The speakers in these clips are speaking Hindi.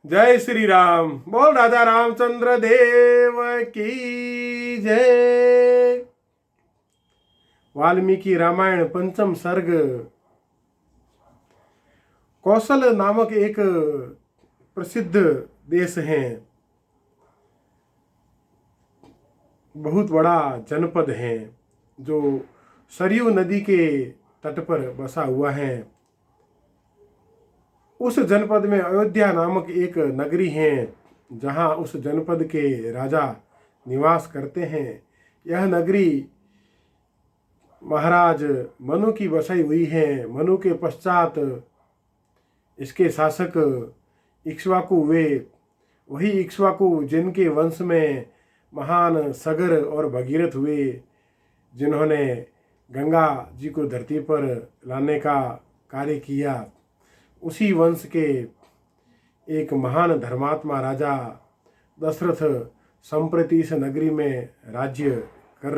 जय श्री राम। बोल राजा रामचंद्र देव की जय। वाल्मीकि रामायण पंचम सर्ग। कौशल नामक एक प्रसिद्ध देश है, बहुत बड़ा जनपद है जो सरयू नदी के तट पर बसा हुआ है। उस जनपद में अयोध्या नामक एक नगरी है जहाँ उस जनपद के राजा निवास करते हैं। यह नगरी महाराज मनु की बसाई हुई है। मनु के पश्चात इसके शासक इक्ष्वाकु हुए। वही इक्ष्वाकु जिनके वंश में महान सगर और भगीरथ हुए, जिन्होंने गंगा जी को धरती पर लाने का कार्य किया। उसी वंश के एक महान धर्मात्मा राजा दशरथ संप्रति इस नगरी में राज्य कर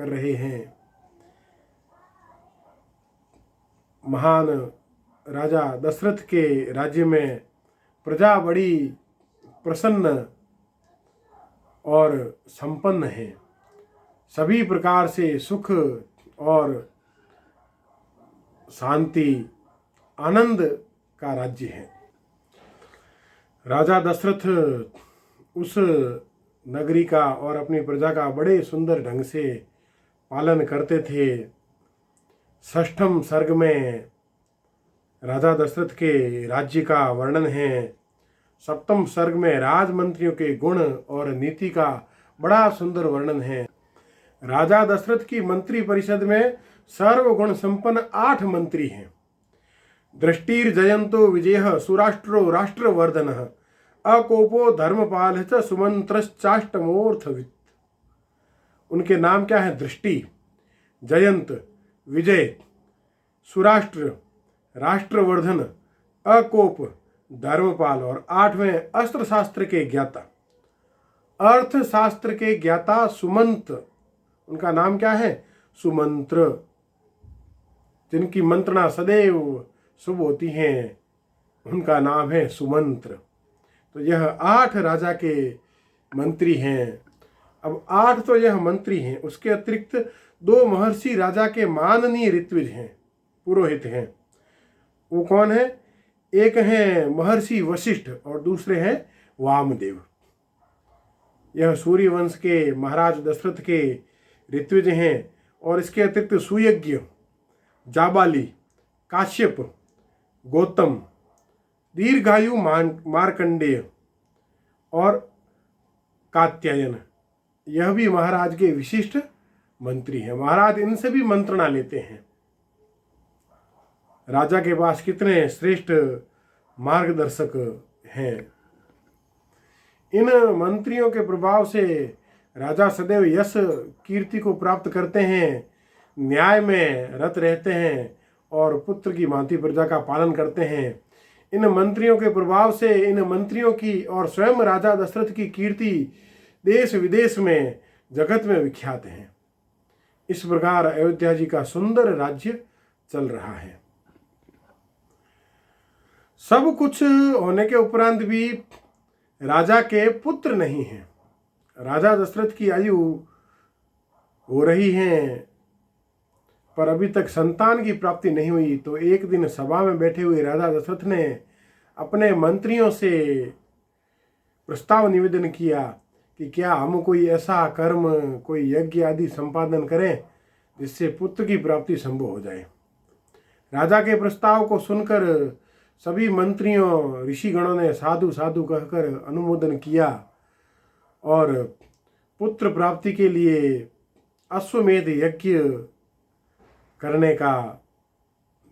रहे हैं। महान राजा दशरथ के राज्य में प्रजा बड़ी प्रसन्न और संपन्न है। सभी प्रकार से सुख और शांति आनंद का राज्य है। राजा दशरथ उस नगरी का और अपनी प्रजा का बड़े सुंदर ढंग से पालन करते थे। षष्ठम सर्ग में राजा दशरथ के राज्य का वर्णन है। सप्तम सर्ग में राजमंत्रियों के गुण और नीति का बड़ा सुंदर वर्णन है। राजा दशरथ की मंत्री परिषद में सर्वगुण संपन्न 8 मंत्री हैं। दृष्टिर्जयंतो विजय सुराष्ट्रो राष्ट्रवर्धन अकोपो धर्मपाल च सुमंत्रश्चाष्टमोर्थवित्। उनके नाम क्या है? दृष्टि, जयंत, विजय, सुराष्ट्र, राष्ट्रवर्धन, अकोप, धर्मपाल और 8वें अस्त्र शास्त्र के ज्ञाता, अर्थशास्त्र के ज्ञाता सुमंत। उनका नाम क्या है? सुमंत्र, जिनकी मंत्रणा सदैव शुभ होती हैं, उनका नाम है सुमंत्र। तो यह 8 राजा के मंत्री हैं। अब 8 तो यह मंत्री हैं, उसके अतिरिक्त 2 महर्षि राजा के माननीय ऋत्विज हैं, पुरोहित हैं। वो कौन है? एक हैं महर्षि वशिष्ठ और दूसरे हैं वामदेव। यह सूर्यवंश के महाराज दशरथ के ऋत्विज हैं। और इसके अतिरिक्त सुयज्ञ, जाबाली, काश्यप, गौतम, दीर्घायु मार्कंडेय और कात्यायन, यह भी महाराज के विशिष्ट मंत्री हैं। महाराज इनसे भी मंत्रणा लेते हैं। राजा के पास कितने श्रेष्ठ मार्गदर्शक हैं। इन मंत्रियों के प्रभाव से राजा सदैव यश कीर्ति को प्राप्त करते हैं, न्याय में रत रहते हैं और पुत्र की भांति प्रजा का पालन करते हैं। इन मंत्रियों के प्रभाव से इन मंत्रियों की और स्वयं राजा दशरथ की कीर्ति देश विदेश में जगत में विख्यात है। इस प्रकार अयोध्या जी का सुंदर राज्य चल रहा है। सब कुछ होने के उपरांत भी राजा के पुत्र नहीं हैं। राजा दशरथ की आयु हो रही है पर अभी तक संतान की प्राप्ति नहीं हुई। तो एक दिन सभा में बैठे हुए राजा दशरथ ने अपने मंत्रियों से प्रस्ताव निवेदन किया कि क्या हम कोई ऐसा कर्म, कोई यज्ञ आदि संपादन करें जिससे पुत्र की प्राप्ति संभव हो जाए। राजा के प्रस्ताव को सुनकर सभी मंत्रियों ऋषिगणों ने साधु साधु कहकर अनुमोदन किया और पुत्र प्राप्ति के लिए अश्वमेध यज्ञ करने का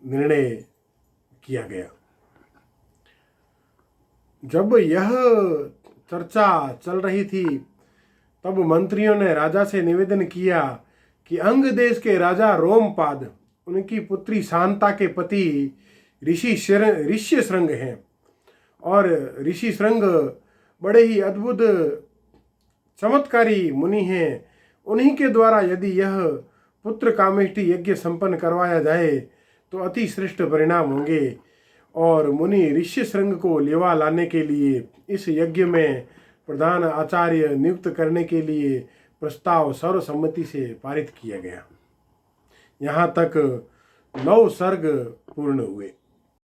निर्णय किया गया। जब यह चर्चा चल रही थी तब मंत्रियों ने राजा से निवेदन किया कि अंग देश के राजा रोमपाद, उनकी पुत्री शांता के पति ऋष्य शृंग हैं और ऋषि शृंग बड़े ही अद्भुत चमत्कारी मुनि हैं। उन्हीं के द्वारा यदि यह पुत्र कामेष्टि यज्ञ संपन्न करवाया जाए तो अति श्रेष्ठ परिणाम होंगे। और मुनि ऋषि श्रृंग को लेवा लाने के लिए इस यज्ञ में प्रधान आचार्य नियुक्त करने के लिए प्रस्ताव सर्वसम्मति से पारित किया गया। यहाँ तक 9 सर्ग पूर्ण हुए।